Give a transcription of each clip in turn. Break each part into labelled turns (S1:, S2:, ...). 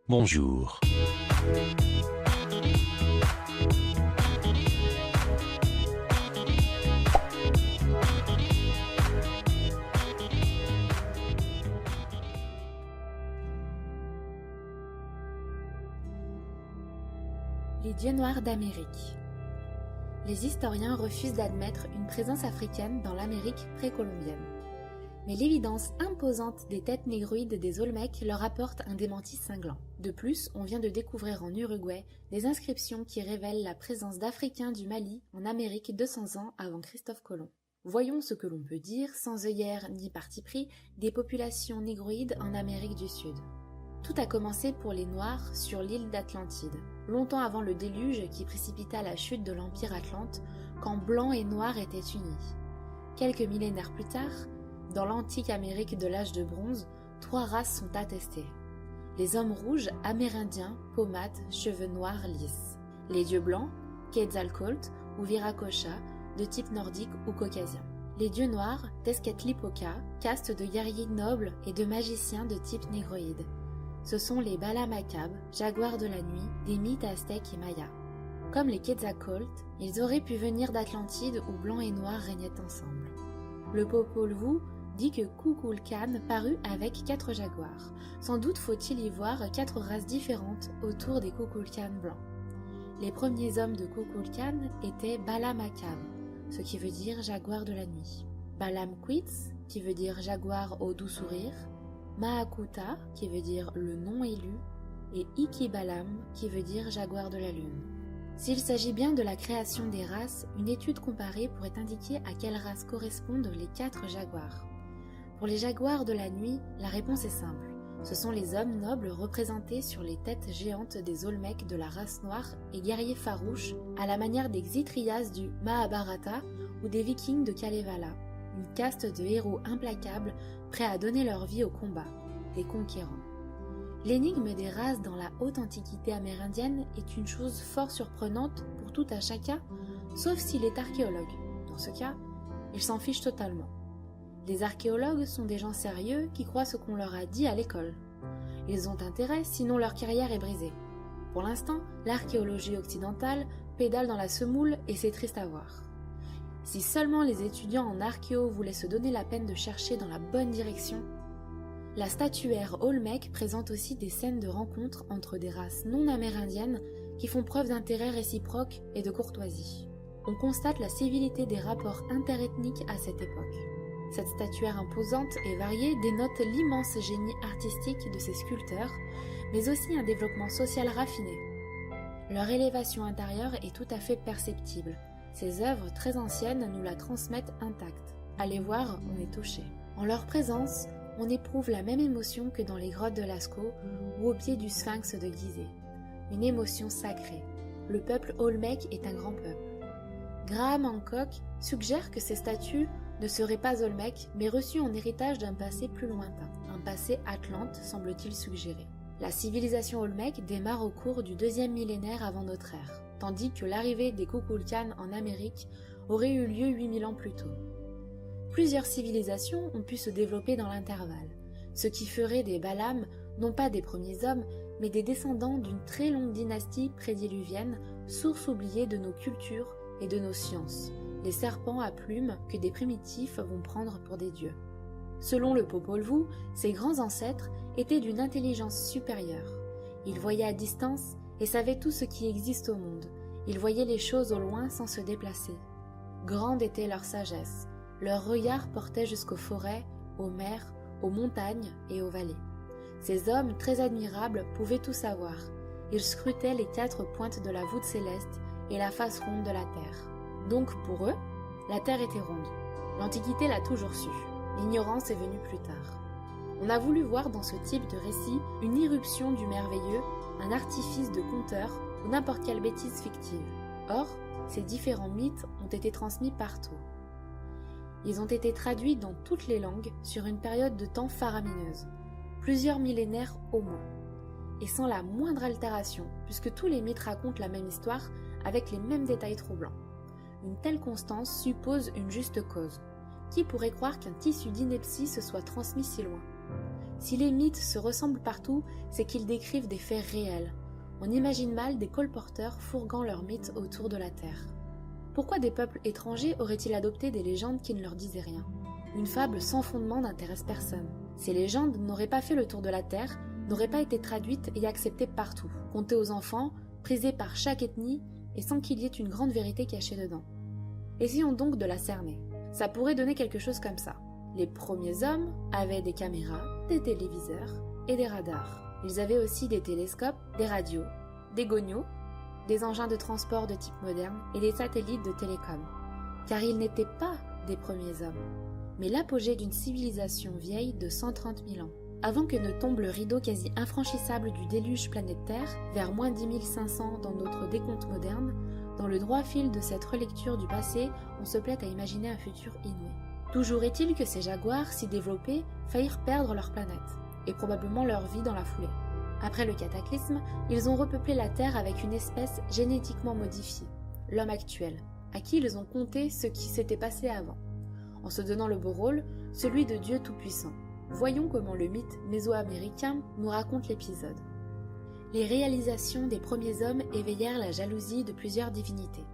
S1: Bonjour.
S2: Les dieux noirs d'Amérique. Les historiens refusent d'admettre une présence africaine dans l'Amérique précolombienne. Mais l'évidence imposante des têtes négroïdes des Olmecs leur apporte un démenti cinglant. De plus, on vient de découvrir en Uruguay des inscriptions qui révèlent la présence d'Africains du Mali en Amérique 200 ans avant Christophe Colomb. Voyons ce que l'on peut dire, sans œillère ni parti pris, des populations négroïdes en Amérique du Sud. Tout a commencé pour les Noirs sur l'île d'Atlantide, longtemps avant le déluge qui précipita la chute de l'Empire Atlante, quand Blancs et Noirs étaient unis. Quelques millénaires plus tard, dans l'antique Amérique de l'âge de bronze, 3 races sont attestées. Les hommes rouges, amérindiens, pommades, cheveux noirs lisses. Les dieux blancs, Quetzalcoatl ou Viracocha, de type nordique ou caucasien. Les dieux noirs, Tezcatlipoca, caste de guerriers nobles et de magiciens de type négroïde. Ce sont les Balamacab, jaguars de la nuit, des mythes aztèques et mayas. Comme les Quetzalcoatl, ils auraient pu venir d'Atlantide où blancs et noirs régnaient ensemble. Le Popol Vuh dit que Kukulkan parut avec 4 jaguars. Sans doute faut-il y voir 4 races différentes autour des Kukulkan blancs. Les premiers hommes de Kukulkan étaient Balamacab, ce qui veut dire jaguar de la nuit. Balamquitz, qui veut dire jaguar au doux sourire. Mahakuta, qui veut dire le non élu. Et Ikibalam, qui veut dire jaguar de la lune. S'il s'agit bien de la création des races, une étude comparée pourrait indiquer à quelle race correspondent les 4 jaguars. Pour les jaguars de la nuit, la réponse est simple. Ce sont les hommes nobles représentés sur les têtes géantes des Olmecs de la race noire et guerriers farouches, à la manière des Xitrias du Mahabharata ou des Vikings de Kalevala, une caste de héros implacables prêts à donner leur vie au combat, des conquérants. L'énigme des races dans la haute antiquité amérindienne est une chose fort surprenante pour tout un chacun, sauf s'il est archéologue. Dans ce cas, il s'en fiche totalement. Les archéologues sont des gens sérieux qui croient ce qu'on leur a dit à l'école. Ils ont intérêt, sinon leur carrière est brisée. Pour l'instant, l'archéologie occidentale pédale dans la semoule et c'est triste à voir. Si seulement les étudiants en archéo voulaient se donner la peine de chercher dans la bonne direction. La statuaire Olmec présente aussi des scènes de rencontres entre des races non amérindiennes qui font preuve d'intérêt réciproque et de courtoisie. On constate la civilité des rapports interethniques à cette époque. Cette statuaire imposante et variée dénote l'immense génie artistique de ces sculpteurs, mais aussi un développement social raffiné. Leur élévation intérieure est tout à fait perceptible. Ces œuvres très anciennes nous la transmettent intacte. À les voir, on est touché. En leur présence, on éprouve la même émotion que dans les grottes de Lascaux ou au pied du sphinx de Gizeh. Une émotion sacrée. Le peuple Olmec est un grand peuple. Graham Hancock suggère que ces statues ne seraient pas Olmecs, mais reçues en héritage d'un passé plus lointain. Un passé atlante, semble-t-il suggérer. La civilisation Olmec démarre au cours du 2e millénaire avant notre ère, tandis que l'arrivée des Kukulkan en Amérique aurait eu lieu 8000 ans plus tôt. Plusieurs civilisations ont pu se développer dans l'intervalle, ce qui ferait des Balam non pas des premiers hommes, mais des descendants d'une très longue dynastie prédiluvienne, source oubliée de nos cultures et de nos sciences, les serpents à plumes que des primitifs vont prendre pour des dieux. Selon le Popol Vuh, ces grands ancêtres étaient d'une intelligence supérieure. Ils voyaient à distance et savaient tout ce qui existe au monde. Ils voyaient les choses au loin sans se déplacer. Grande était leur sagesse. Leur regard portait jusqu'aux forêts, aux mers, aux montagnes et aux vallées. Ces hommes très admirables pouvaient tout savoir. Ils scrutaient les 4 pointes de la voûte céleste et la face ronde de la terre. Donc pour eux, la terre était ronde. L'Antiquité l'a toujours su. L'ignorance est venue plus tard. On a voulu voir dans ce type de récit une irruption du merveilleux, un artifice de conteur ou n'importe quelle bêtise fictive. Or, ces différents mythes ont été transmis partout. Ils ont été traduits dans toutes les langues sur une période de temps faramineuse, plusieurs millénaires au moins, et sans la moindre altération, puisque tous les mythes racontent la même histoire avec les mêmes détails troublants. Une telle constance suppose une juste cause. Qui pourrait croire qu'un tissu d'ineptie se soit transmis si loin ? Si les mythes se ressemblent partout, c'est qu'ils décrivent des faits réels. On imagine mal des colporteurs fourguant leurs mythes autour de la Terre. Pourquoi des peuples étrangers auraient-ils adopté des légendes qui ne leur disaient rien ? Une fable sans fondement n'intéresse personne. Ces légendes n'auraient pas fait le tour de la Terre, n'auraient pas été traduites et acceptées partout, contées aux enfants, prisées par chaque ethnie et sans qu'il y ait une grande vérité cachée dedans. Essayons donc de la cerner. Ça pourrait donner quelque chose comme ça. Les premiers hommes avaient des caméras, des téléviseurs et des radars. Ils avaient aussi des télescopes, des radios, des gonios, des engins de transport de type moderne et des satellites de télécom. Car ils n'étaient pas des premiers hommes, mais l'apogée d'une civilisation vieille de 130 000 ans. Avant que ne tombe le rideau quasi infranchissable du déluge planétaire, vers moins 10 500 dans notre décompte moderne, dans le droit fil de cette relecture du passé, on se plaît à imaginer un futur inouï. Toujours est-il que ces jaguars si développés faillirent perdre leur planète, et probablement leur vie dans la foulée. Après le cataclysme, ils ont repeuplé la Terre avec une espèce génétiquement modifiée, l'homme actuel, à qui ils ont conté ce qui s'était passé avant, en se donnant le beau rôle, celui de Dieu Tout-Puissant. Voyons comment le mythe mésoaméricain nous raconte l'épisode. Les réalisations des premiers hommes éveillèrent la jalousie de plusieurs divinités.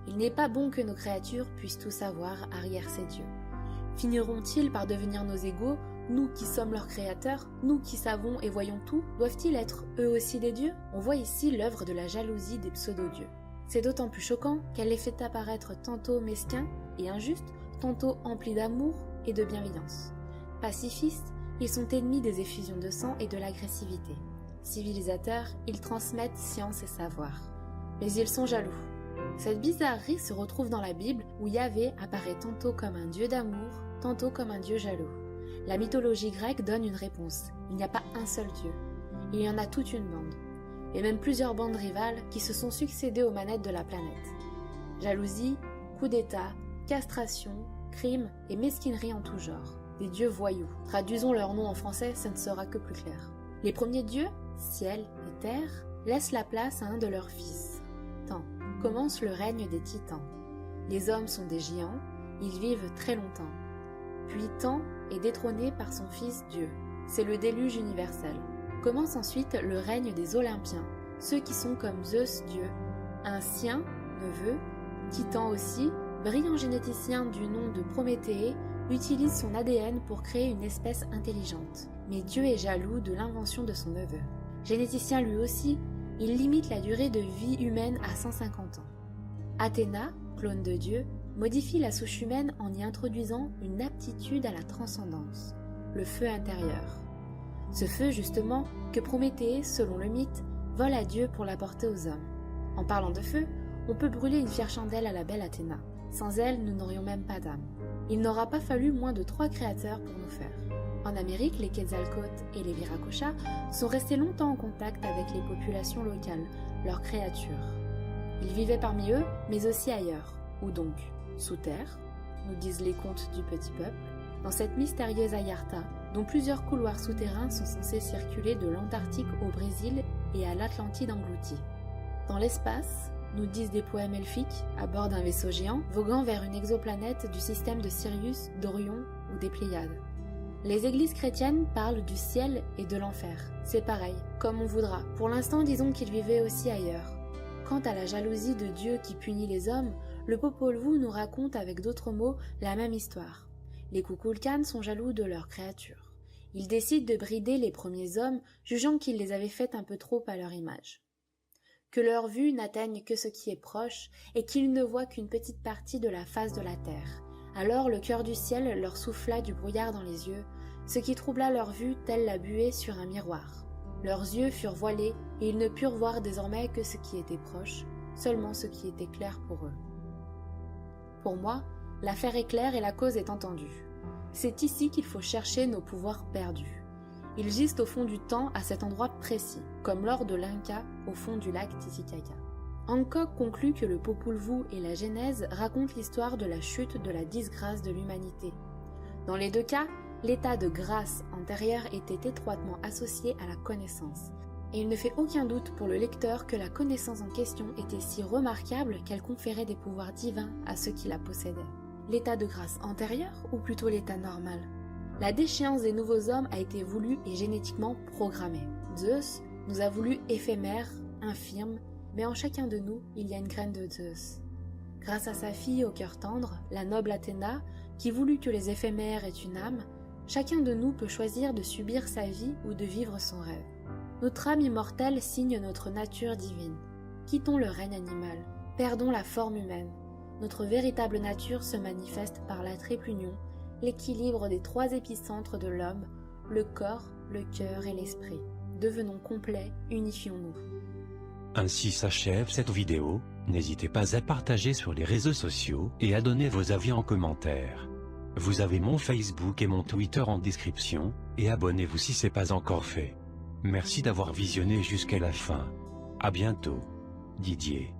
S2: Il n'est pas bon que nos créatures puissent tout savoir arrière ces dieux. Finiront-ils par devenir nos égaux, nous qui sommes leurs créateurs, nous qui savons et voyons tout, doivent-ils être eux aussi des dieux ? On voit ici l'œuvre de la jalousie des pseudo-dieux. C'est d'autant plus choquant qu'elle les fait apparaître tantôt mesquins et injustes, tantôt emplis d'amour et de bienveillance. Pacifistes, ils sont ennemis des effusions de sang et de l'agressivité. Civilisateurs, ils transmettent science et savoir. Mais ils sont jaloux. Cette bizarrerie se retrouve dans la Bible où Yahvé apparaît tantôt comme un dieu d'amour, tantôt comme un dieu jaloux. La mythologie grecque donne une réponse. Il n'y a pas un seul dieu. Il y en a toute une bande. Et même plusieurs bandes rivales qui se sont succédées aux manettes de la planète. Jalousie, coup d'état, castration, crime et mesquinerie en tout genre. Des dieux voyous. Traduisons leur nom en français, ça ne sera que plus clair. Les premiers dieux, ciel et terre, laissent la place à un de leurs fils. Temps. Commence le règne des titans. Les hommes sont des géants, ils vivent très longtemps. Puis Temps est détrôné par son fils Dieu. C'est le déluge universel. Commence ensuite le règne des Olympiens, ceux qui sont comme Zeus Dieu. Un sien, neveu, Titan aussi, brillant généticien du nom de Prométhée, utilise son ADN pour créer une espèce intelligente. Mais Dieu est jaloux de l'invention de son neveu. Généticien lui aussi, il limite la durée de vie humaine à 150 ans. Athéna, clone de Dieu, modifie la souche humaine en y introduisant une aptitude à la transcendance, le feu intérieur. Ce feu, justement, que Prométhée, selon le mythe, vole à Dieu pour l'apporter aux hommes. En parlant de feu, on peut brûler une fière chandelle à la belle Athéna. Sans elle, nous n'aurions même pas d'âme. Il n'aura pas fallu moins de 3 créateurs pour nous faire. En Amérique, les Quetzalcoates et les Viracochas sont restés longtemps en contact avec les populations locales, leurs créatures. Ils vivaient parmi eux, mais aussi ailleurs. Où donc ? Sous terre, nous disent les contes du petit peuple, dans cette mystérieuse Ayarta, dont plusieurs couloirs souterrains sont censés circuler de l'Antarctique au Brésil et à l'Atlantide engloutie. Dans l'espace, nous disent des poèmes elfiques, à bord d'un vaisseau géant, voguant vers une exoplanète du système de Sirius, d'Orion ou des Pléiades. Les églises chrétiennes parlent du ciel et de l'enfer. C'est pareil, comme on voudra. Pour l'instant, disons qu'ils vivaient aussi ailleurs. Quant à la jalousie de Dieu qui punit les hommes, le Popol Vuh nous raconte avec d'autres mots la même histoire. Les Kukulkans sont jaloux de leurs créatures. Ils décident de brider les premiers hommes, jugeant qu'ils les avaient faites un peu trop à leur image. Que leur vue n'atteigne que ce qui est proche, et qu'ils ne voient qu'une petite partie de la face de la terre. Alors le cœur du ciel leur souffla du brouillard dans les yeux, ce qui troubla leur vue telle la buée sur un miroir. Leurs yeux furent voilés, et ils ne purent voir désormais que ce qui était proche, seulement ce qui était clair pour eux. Pour moi, l'affaire est claire et la cause est entendue. C'est ici qu'il faut chercher nos pouvoirs perdus. Ils gisent au fond du temps à cet endroit précis, comme lors de l'Inca au fond du lac Titicaca. Hancock conclut que le Popol Vuh et la Genèse racontent l'histoire de la chute de la disgrâce de l'humanité. Dans les deux cas, l'état de grâce antérieur était étroitement associé à la connaissance. Et il ne fait aucun doute pour le lecteur que la connaissance en question était si remarquable qu'elle conférait des pouvoirs divins à ceux qui la possédaient. L'état de grâce antérieur ou plutôt l'état normal ? La déchéance des nouveaux hommes a été voulue et génétiquement programmée. Zeus nous a voulu éphémères, infirmes, mais en chacun de nous, il y a une graine de Zeus. Grâce à sa fille au cœur tendre, la noble Athéna, qui voulut que les éphémères aient une âme, chacun de nous peut choisir de subir sa vie ou de vivre son rêve. Notre âme immortelle signe notre nature divine. Quittons le règne animal, perdons la forme humaine. Notre véritable nature se manifeste par la triple union, l'équilibre des 3 épicentres de l'homme, le corps, le cœur et l'esprit. Devenons complets, unifions-nous.
S1: Ainsi s'achève cette vidéo, n'hésitez pas à partager sur les réseaux sociaux et à donner vos avis en commentaire. Vous avez mon Facebook et mon Twitter en description, et abonnez-vous si ce n'est pas encore fait. Merci d'avoir visionné jusqu'à la fin. À bientôt. Didier.